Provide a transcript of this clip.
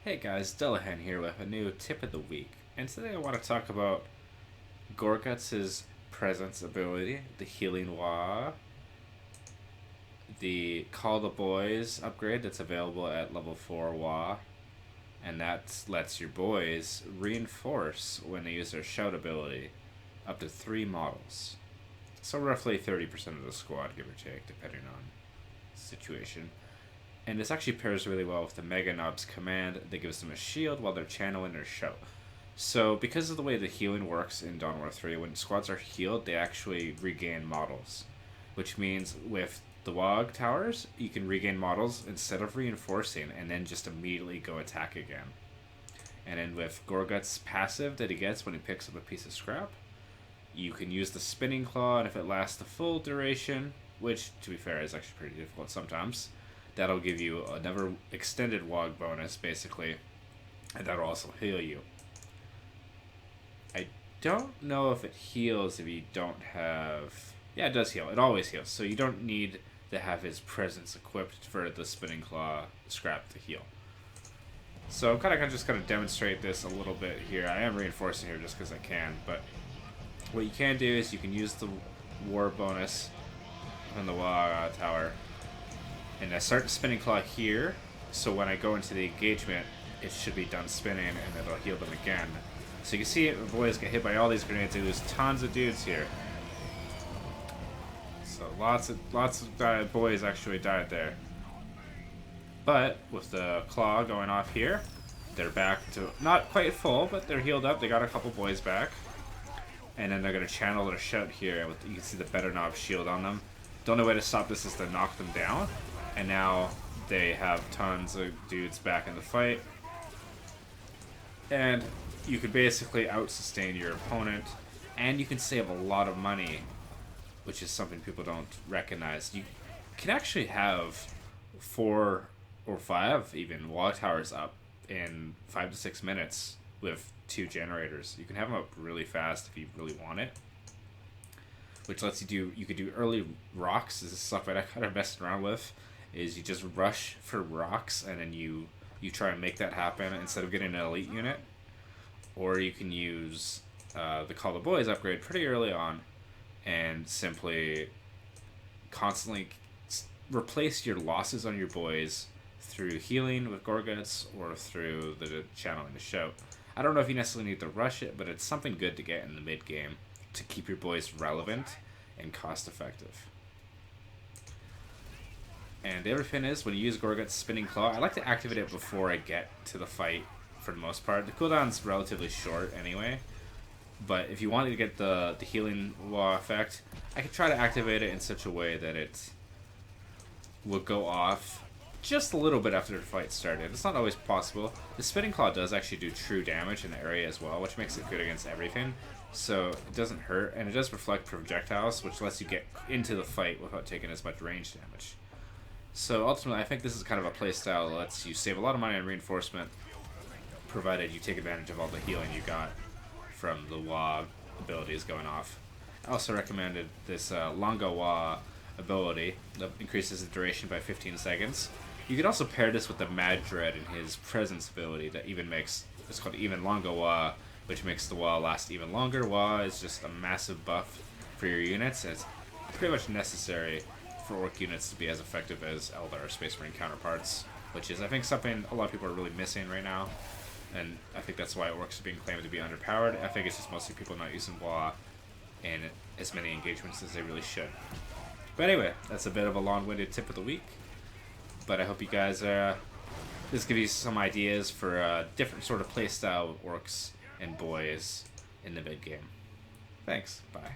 Hey guys, Dillahan here with a new tip of the week, and today I want to talk about Gorguts' presence ability, the healing waaaagh, the Call the Boys upgrade that's available at level 4 waaaagh, and that lets your boys reinforce when they use their shout ability up to 3 models. So roughly 30% of the squad, give or take, depending on situation. And this actually pairs really well with the Mega Knob's command that gives them a shield while they're channeling their shout. So because of the way the healing works in Dawn War 3, when squads are healed, they actually regain models. Which means with the waaaagh towers, you can regain models instead of reinforcing and then just immediately go attack again. And then with Gorguts' passive that he gets when he picks up a piece of scrap, you can use the spinning claw, and if it lasts the full duration, which to be fair is actually pretty difficult sometimes, that'll give you another extended waaaagh bonus, basically, and that'll also heal you. I don't know if it heals if you don't have... Yeah, it does heal. It always heals, so you don't need to have his presence equipped for the spinning claw scrap to heal. So I'm kind of just going to demonstrate this a little bit here. I am reinforcing here just because I can, but what you can do is you can use the war bonus on the waaaagh tower, and I start spinning claw here, so when I go into the engagement, it should be done spinning, and it'll heal them again. So you can see it, boys get hit by all these grenades. They lose tons of dudes here. So lots of boys actually died there. But with the claw going off here, they're back to not quite full, but they're healed up. They got a couple boys back, and then they're gonna channel their shout here. You can see the better knob shield on them. The only way to stop this is to knock them down. And now they have tons of dudes back in the fight. And you can basically out-sustain your opponent. And you can save a lot of money, which is something people don't recognize. You can actually have 4 or 5 even waaaagh towers up in 5 to 6 minutes with 2 generators. You can have them up really fast if you really want it. Which lets you could do early rocks. This is stuff that I kind of messed around with. Is you just rush for rocks and then you try and make that happen instead of getting an elite unit. Or you can use the Call the Boys upgrade pretty early on and simply constantly replace your losses on your boys through healing with Gorguts or through the channeling the shout. I don't know if you necessarily need to rush it, but it's something good to get in the mid game to keep your boys relevant and cost effective. And the other thing is, when you use Gorguts' spinning claw, I like to activate it before I get to the fight for the most part. The cooldown's relatively short anyway, but if you wanted to get the healing waaaagh effect, I could try to activate it in such a way that it would go off just a little bit after the fight started. It's not always possible. The spinning claw does actually do true damage in the area as well, which makes it good against everything. So it doesn't hurt, and it does reflect projectiles, which lets you get into the fight without taking as much range damage. So ultimately, I think this is kind of a playstyle that lets you save a lot of money on reinforcement, provided you take advantage of all the healing you got from the waaaagh abilities going off. I also recommended this Longa waaaagh ability that increases the duration by 15 seconds. You could also pair this with the Mad Dread in his presence ability that even makes, it's called even Longa waaaagh, which makes the waaaagh last even longer. Waaaagh is just a massive buff for your units, and it's pretty much necessary for Orc units to be as effective as Eldar or Space Marine counterparts, which is, I think, something a lot of people are really missing right now, and I think that's why Orcs are being claimed to be underpowered. I think it's just mostly people not using waaaagh in as many engagements as they really should. But anyway, that's a bit of a long-winded tip of the week, but I hope you guys this gives you some ideas for a different sort of playstyle of Orcs and boys in the mid game. Thanks. Bye.